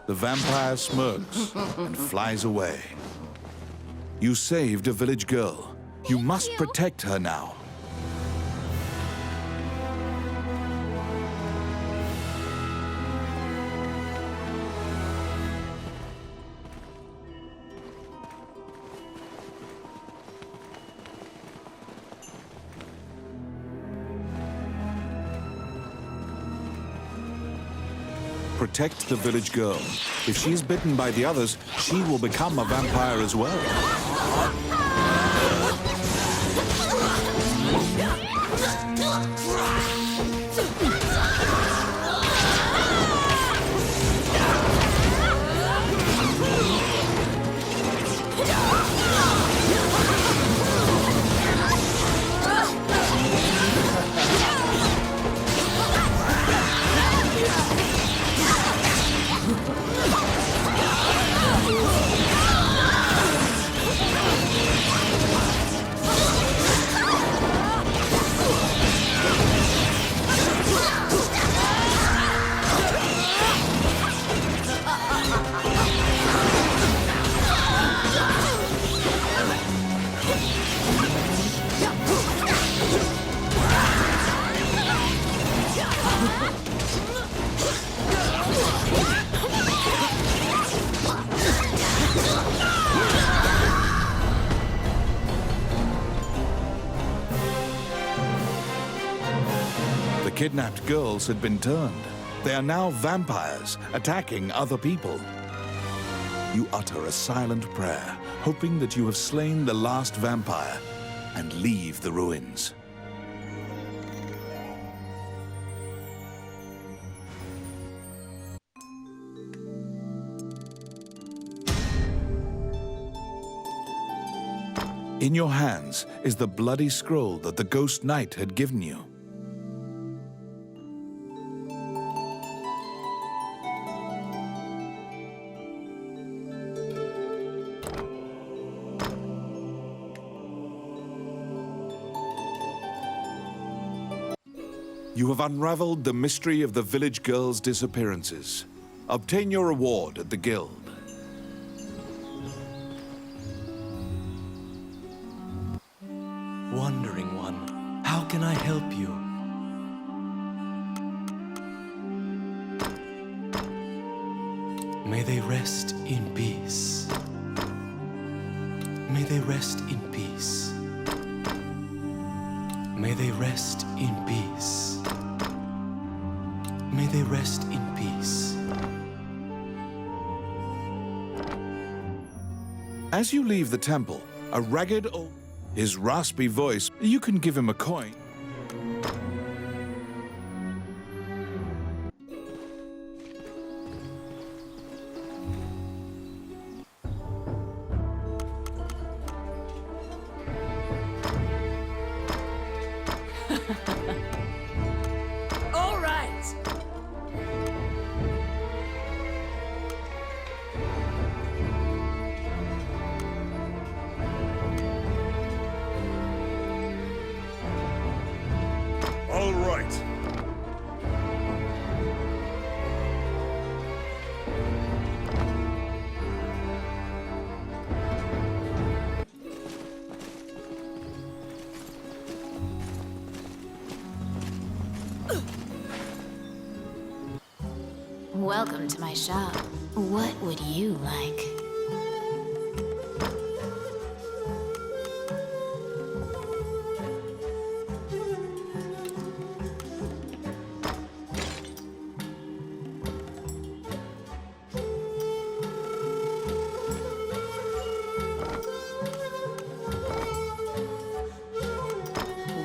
The vampire smirks and flies away. You saved a village girl. You must protect her now. Protect the village girl. If she is bitten by the others, she will become a vampire as well. The kidnapped girls had been turned. They are now vampires, attacking other people. You utter a silent prayer, hoping that you have slain the last vampire, and leave the ruins. In your hands is the bloody scroll that the Ghost Knight had given you. You have unraveled the mystery of the village girls' disappearances. Obtain your reward at the guild. Wandering One, how can I help you? May they rest in peace. May they rest in peace. May they rest in peace. May they rest in peace. As you leave the temple, a ragged old... His raspy voice, you can give him a coin. All right. All right. Welcome to my shop. What would you like?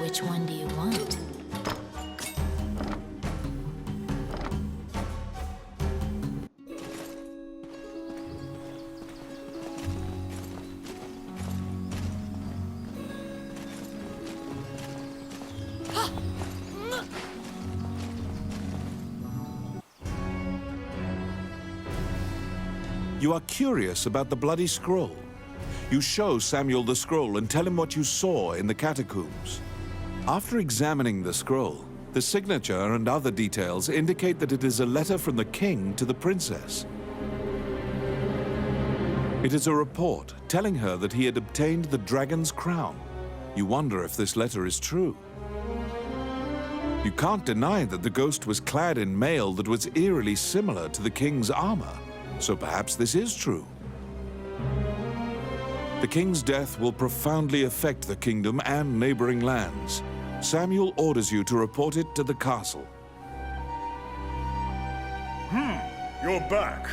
Which one do you want? You are curious about the bloody scroll. You show Samuel the scroll and tell him what you saw in the catacombs. After examining the scroll, the signature and other details indicate that it is a letter from the king to the princess. It is a report telling her that he had obtained the dragon's crown. You wonder if this letter is true. You can't deny that the ghost was clad in mail that was eerily similar to the king's armor, so perhaps this is true. The king's death will profoundly affect the kingdom and neighboring lands. Samuel orders you to report it to the castle. You're back.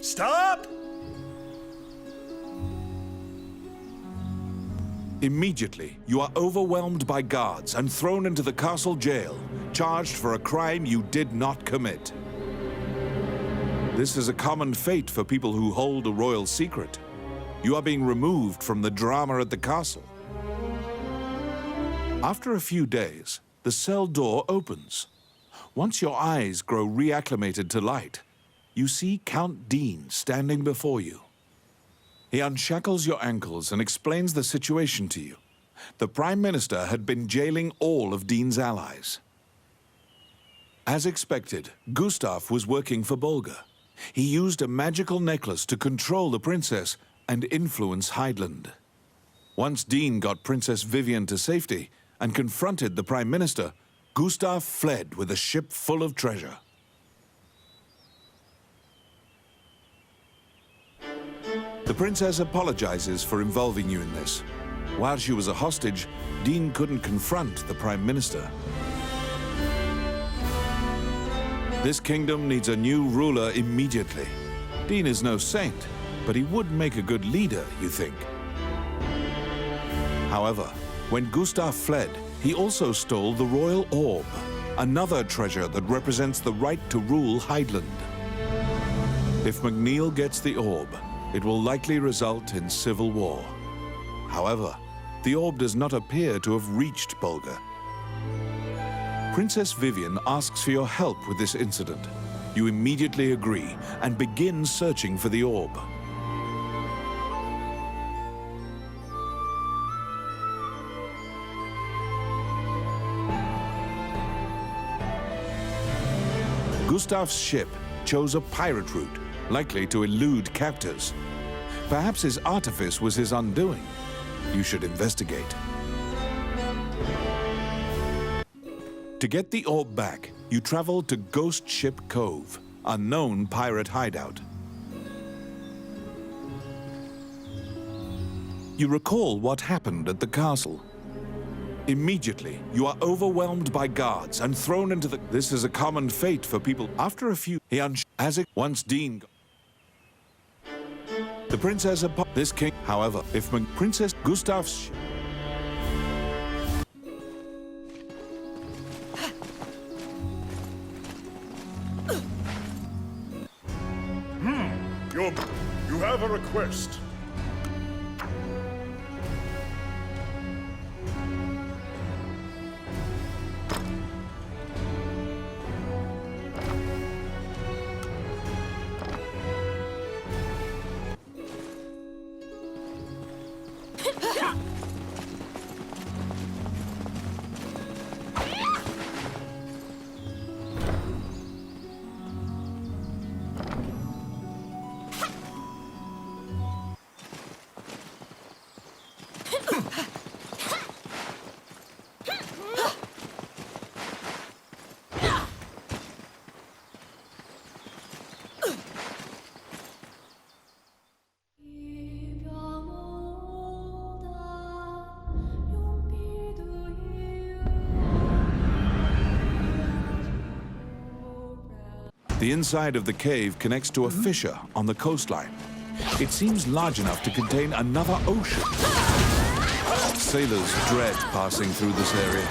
Stop! Immediately, you are overwhelmed by guards and thrown into the castle jail, charged for a crime you did not commit. This is a common fate for people who hold a royal secret. You are being removed from the drama at the castle. After a few days, the cell door opens. Once your eyes grow reacclimated to light, you see Count Dean standing before you. He unshackles your ankles and explains the situation to you. The Prime Minister had been jailing all of Dean's allies. As expected, Gustav was working for Bolga. He used a magical necklace to control the princess and influence Heidland. Once Dean got Princess Vivian to safety and confronted the Prime Minister, Gustav fled with a ship full of treasure. The princess apologizes for involving you in this. While she was a hostage, Dean couldn't confront the Prime Minister. This kingdom needs a new ruler immediately. Dean is no saint, but he would make a good leader, you think. However, when Gustav fled, he also stole the royal orb, another treasure that represents the right to rule Heidland. If McNeil gets the orb, it will likely result in civil war. However, the orb does not appear to have reached Bolga. Princess Vivian asks for your help with this incident. You immediately agree and begin searching for the orb. Gustav's ship chose a pirate route, likely to elude captors. Perhaps his artifice was his undoing. You should investigate. To get the orb back, you travel to Ghost Ship Cove, a known pirate hideout. You recall what happened at the castle. Immediately, you are overwhelmed by guards and thrown into the... This is a common fate for people. After a few... As it once Dean... The princess... This king... However, if Princess Gustav's... You have a request. The inside of the cave connects to a fissure on the coastline. It seems large enough to contain another ocean. Sailors dread passing through this area.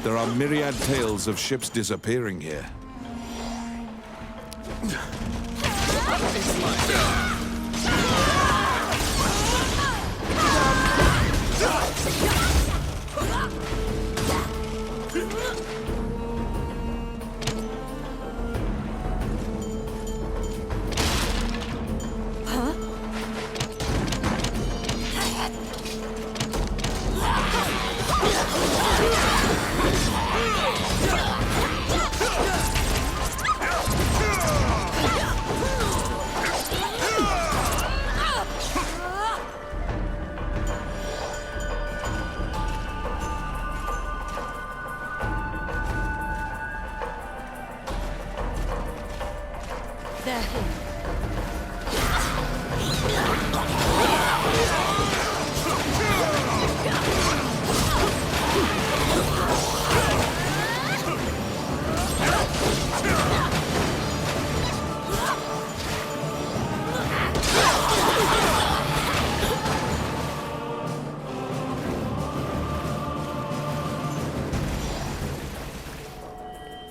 There are myriad tales of ships disappearing here.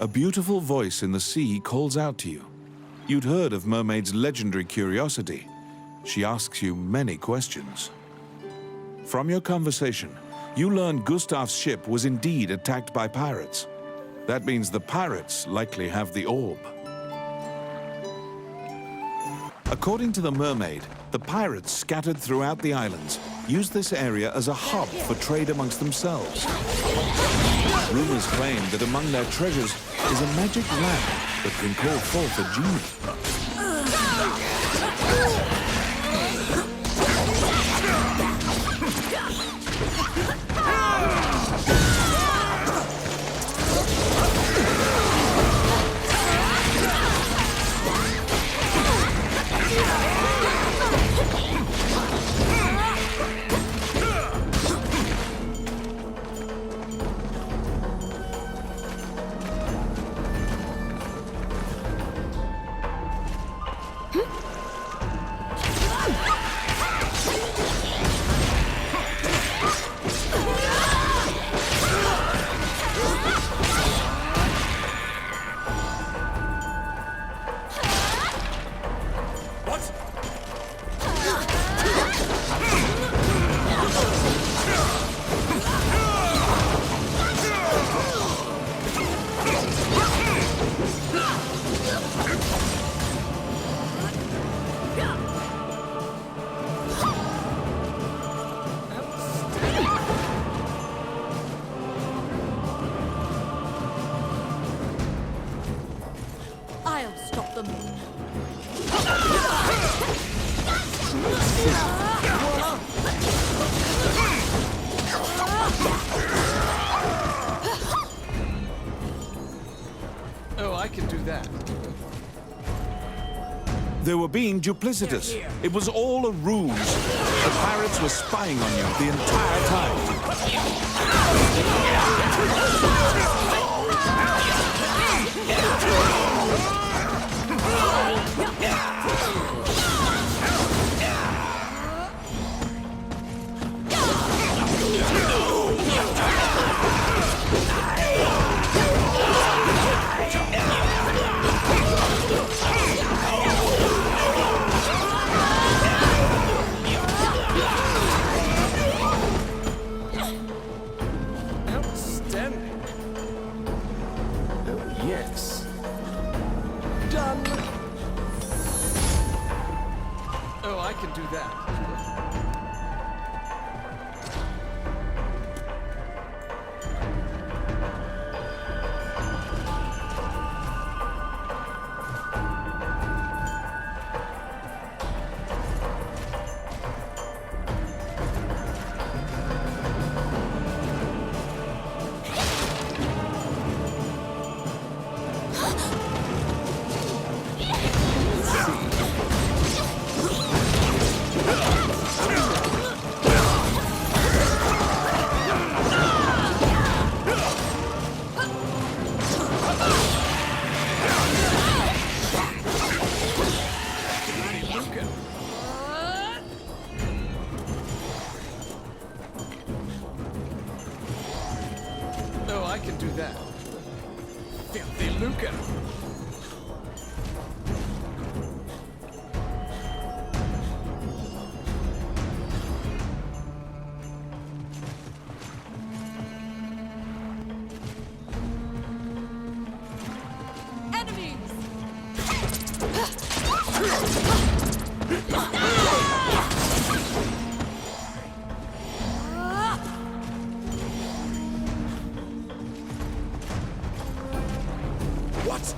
A beautiful voice in the sea calls out to you. You'd heard of Mermaid's legendary curiosity. She asks you many questions. From your conversation, you learn Gustav's ship was indeed attacked by pirates. That means the pirates likely have the orb. According to the mermaid, the pirates scattered throughout the islands used this area as a hub for trade amongst themselves. Rumors claim that among their treasures is a magic lamp that can call forth a genie. I'll stop them. Oh, I can do that. They were being duplicitous. It was all a ruse. The pirates were spying on you the entire time. Outstanding. Oh, yes. Done. Oh, I can do that. Oh, I can do that. Filthy Luca. Enemies! What?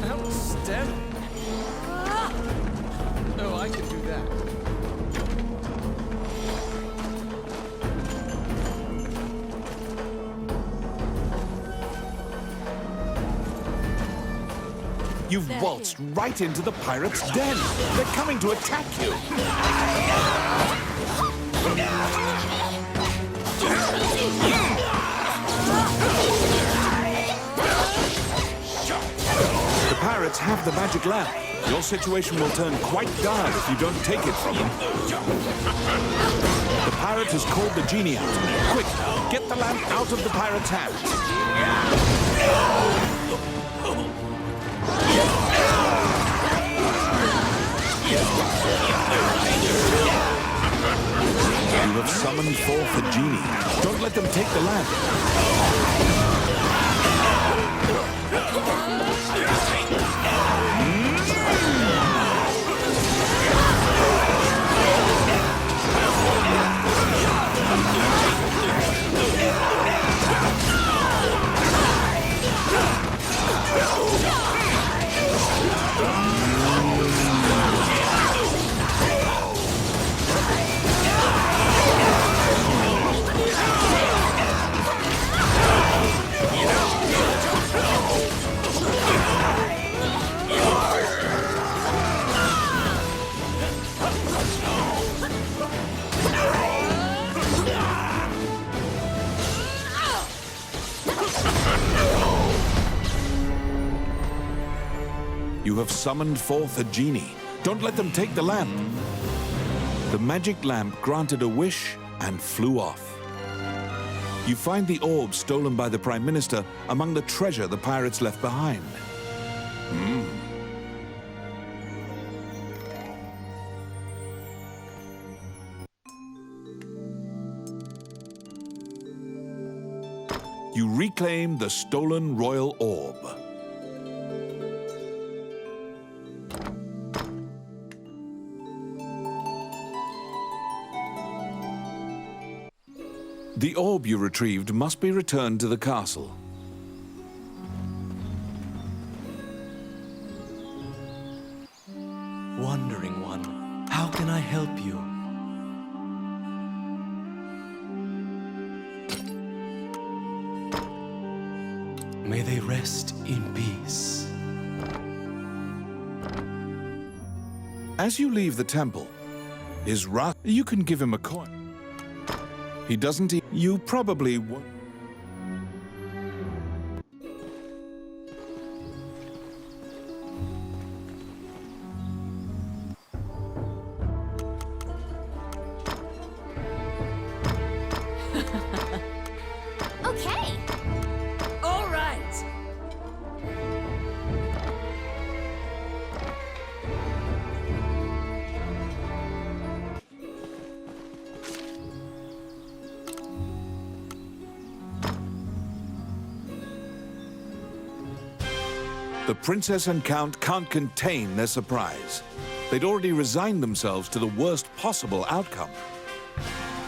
Outstanding. Oh, I can do that. You've waltzed right into the pirates' den. They're coming to attack you. The pirates have the magic lamp. Your situation will turn quite dire if you don't take it from them. The pirate has called the genie out. Quick, get the lamp out of the pirate's hands. You have summoned forth the genie. Don't let them take the lamp. You have summoned forth a genie. Don't let them take the lamp. The magic lamp granted a wish and flew off. You find the orb stolen by the Prime Minister among the treasure the pirates left behind. You reclaim the stolen royal orb. The orb you retrieved must be returned to the castle. Wandering One, how can I help you? May they rest in peace. As you leave the temple, is Ra... You can give him a coin. He doesn't eat. You probably won't. Okay. All right. The princess and count can't contain their surprise. They'd already resigned themselves to the worst possible outcome.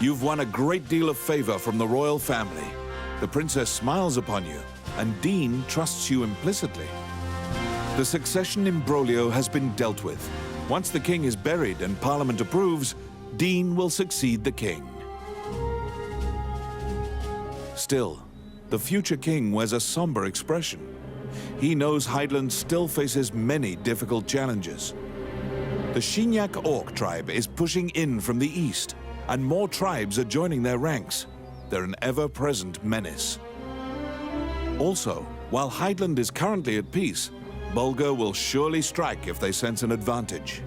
You've won a great deal of favor from the royal family. The princess smiles upon you, and Dean trusts you implicitly. The succession imbroglio has been dealt with. Once the king is buried and Parliament approves, Dean will succeed the king. Still, the future king wears a somber expression. He knows Hydaelyn still faces many difficult challenges. The Shinyak Orc tribe is pushing in from the east, and more tribes are joining their ranks. They're an ever-present menace. Also, while Hydaelyn is currently at peace, Bulgur will surely strike if they sense an advantage.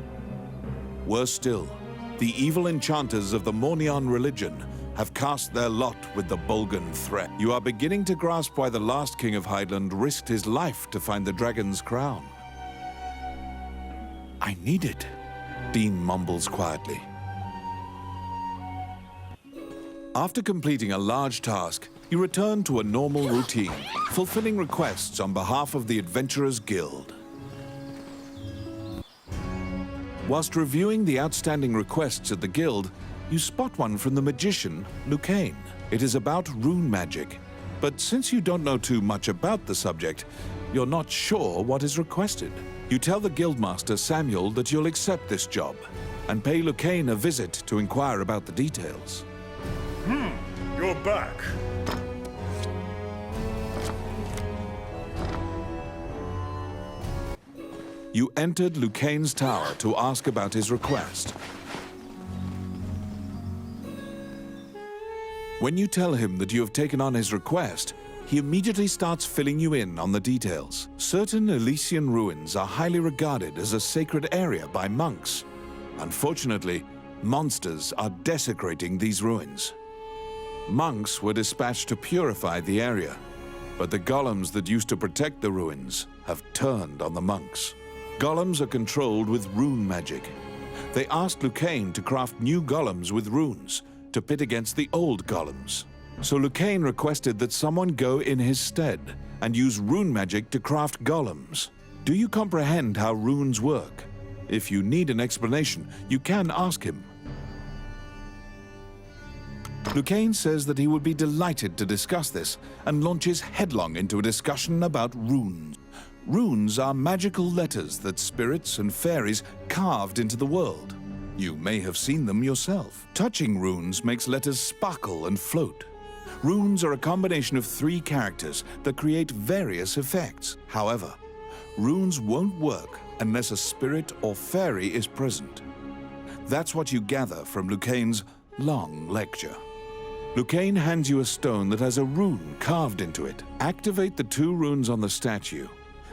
Worse still, the evil enchanters of the Mornion religion have cast their lot with the Bolgan threat. You are beginning to grasp why the last king of Hydaelyn risked his life to find the dragon's crown. I need it, Dean mumbles quietly. After completing a large task, You return to a normal routine, fulfilling requests on behalf of the Adventurers Guild. Whilst reviewing the outstanding requests at the Guild, you spot one from the magician, Lucane. It is about rune magic, but since you don't know too much about the subject, you're not sure what is requested. You tell the Guildmaster Samuel that you'll accept this job, and pay Lucane a visit to inquire about the details. You're back. You entered Lucane's tower to ask about his request. When you tell him that you have taken on his request, he immediately starts filling you in on the details. Certain Elysian ruins are highly regarded as a sacred area by monks. Unfortunately, monsters are desecrating these ruins. Monks were dispatched to purify the area, but the golems that used to protect the ruins have turned on the monks. Golems are controlled with rune magic. They asked Lucane to craft new golems with runes to pit against the old golems. So Lucane requested that someone go in his stead and use rune magic to craft golems. Do you comprehend how runes work? If you need an explanation, you can ask him. Lucane says that he would be delighted to discuss this and launches headlong into a discussion about runes. Runes are magical letters that spirits and fairies carved into the world. You may have seen them yourself. Touching runes makes letters sparkle and float. Runes are a combination of 3 characters that create various effects. However, runes won't work unless a spirit or fairy is present. That's what you gather from Lucane's long lecture. Lucane hands you a stone that has a rune carved into it. Activate the 2 runes on the statue.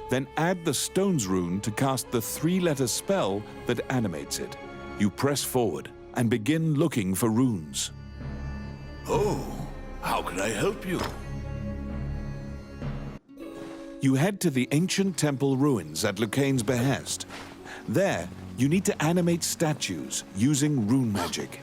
Then add the stone's rune to cast the 3-letter spell that animates it. You press forward and begin looking for runes. Oh, how can I help you? You head to the ancient temple ruins at Lucane's behest. There, you need to animate statues using rune magic.